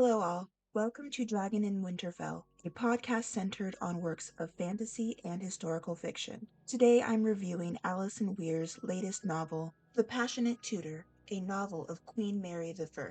Hello, all. Welcome to Dragon in Winterfell, a podcast centered on works of fantasy and historical fiction. Today I'm reviewing Alison Weir's latest novel, The Passionate Tudor, a novel of Queen Mary I.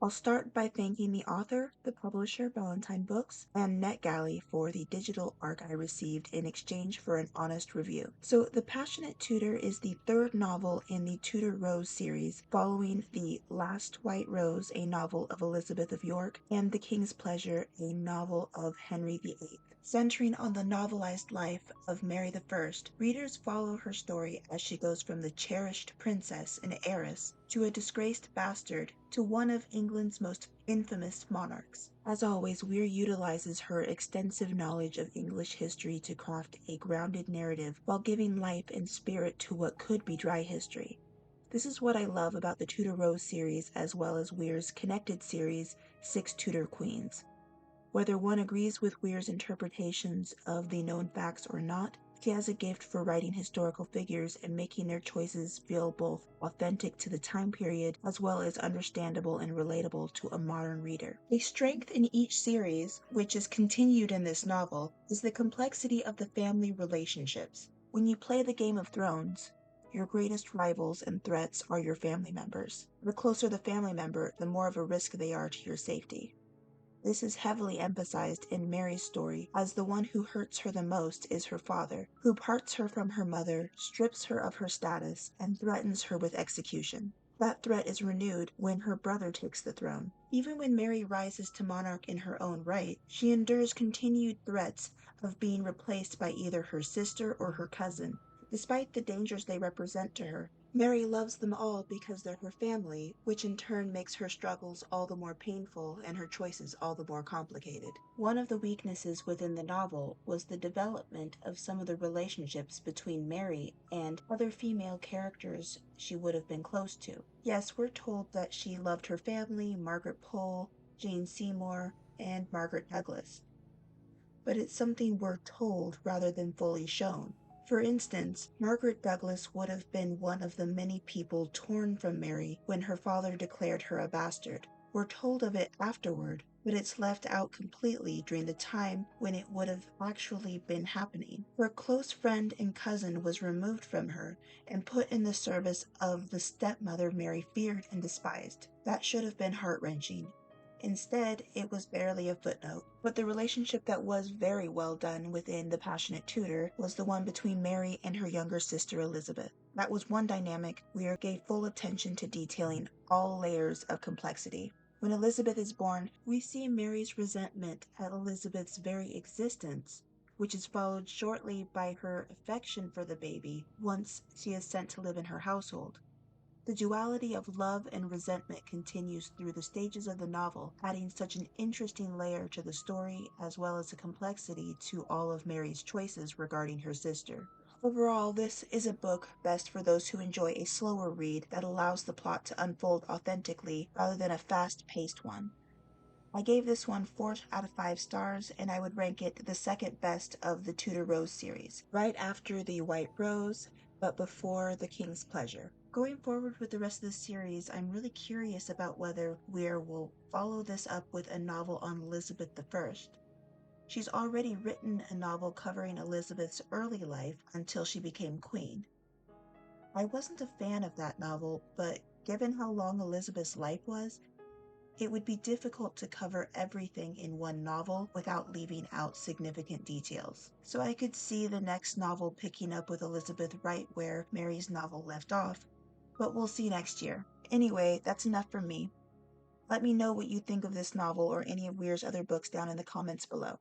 I'll start by thanking the author, the publisher Ballantine Books, and NetGalley for the digital arc I received in exchange for an honest review. So, The Passionate Tudor is the third novel in the Tudor Rose series, following The Last White Rose, a novel of Elizabeth of York, and The King's Pleasure, a novel of Henry VIII. Centering on the novelized life of Mary I, readers follow her story as she goes from the cherished princess and heiress to a disgraced bastard to one of England's most infamous monarchs. As always, Weir utilizes her extensive knowledge of English history to craft a grounded narrative while giving life and spirit to what could be dry history. This is what I love about the Tudor Rose series as well as Weir's connected series, Six Tudor Queens. Whether one agrees with Weir's interpretations of the known facts or not, she has a gift for writing historical figures and making their choices feel both authentic to the time period as well as understandable and relatable to a modern reader. A strength in each series, which is continued in this novel, is the complexity of the family relationships. When you play the Game of Thrones, your greatest rivals and threats are your family members. The closer the family member, the more of a risk they are to your safety. This is heavily emphasized in Mary's story, as the one who hurts her the most is her father, who parts her from her mother, strips her of her status, and threatens her with execution. That threat is renewed when her brother takes the throne. Even when Mary rises to monarch in her own right, she endures continued threats of being replaced by either her sister or her cousin, despite the dangers they represent to her. Mary loves them all because they're her family, which in turn makes her struggles all the more painful and her choices all the more complicated. One of the weaknesses within the novel was the development of some of the relationships between Mary and other female characters she would have been close to. Yes, we're told that she loved her family, Margaret Pole, Jane Seymour, and Margaret Douglas. But it's something we're told rather than fully shown. For instance, Margaret Douglas would have been one of the many people torn from Mary when her father declared her a bastard. We're told of it afterward, but it's left out completely during the time when it would have actually been happening. Her close friend and cousin was removed from her and put in the service of the stepmother Mary feared and despised. That should have been heart-wrenching. Instead, it was barely a footnote. But the relationship that was very well done within The Passionate Tudor was the one between Mary and her younger sister Elizabeth. That was one dynamic Weir gave full attention to detailing all layers of complexity. When Elizabeth is born, we see Mary's resentment at Elizabeth's very existence, which is followed shortly by her affection for the baby once she is sent to live in her household. The duality of love and resentment continues through the stages of the novel, adding such an interesting layer to the story as well as a complexity to all of Mary's choices regarding her sister. Overall, this is a book best for those who enjoy a slower read that allows the plot to unfold authentically rather than a fast-paced one. I gave this one 4 out of 5 stars, and I would rank it the second best of the Tudor Rose series, right after The White Rose, but before The King's Pleasure. Going forward with the rest of the series, I'm really curious about whether Weir will follow this up with a novel on Elizabeth I. She's already written a novel covering Elizabeth's early life until she became queen. I wasn't a fan of that novel, but given how long Elizabeth's life was, it would be difficult to cover everything in one novel without leaving out significant details. So I could see the next novel picking up with Elizabeth right where Mary's novel left off, but we'll see next year. Anyway, that's enough from me. Let me know what you think of this novel or any of Weir's other books down in the comments below.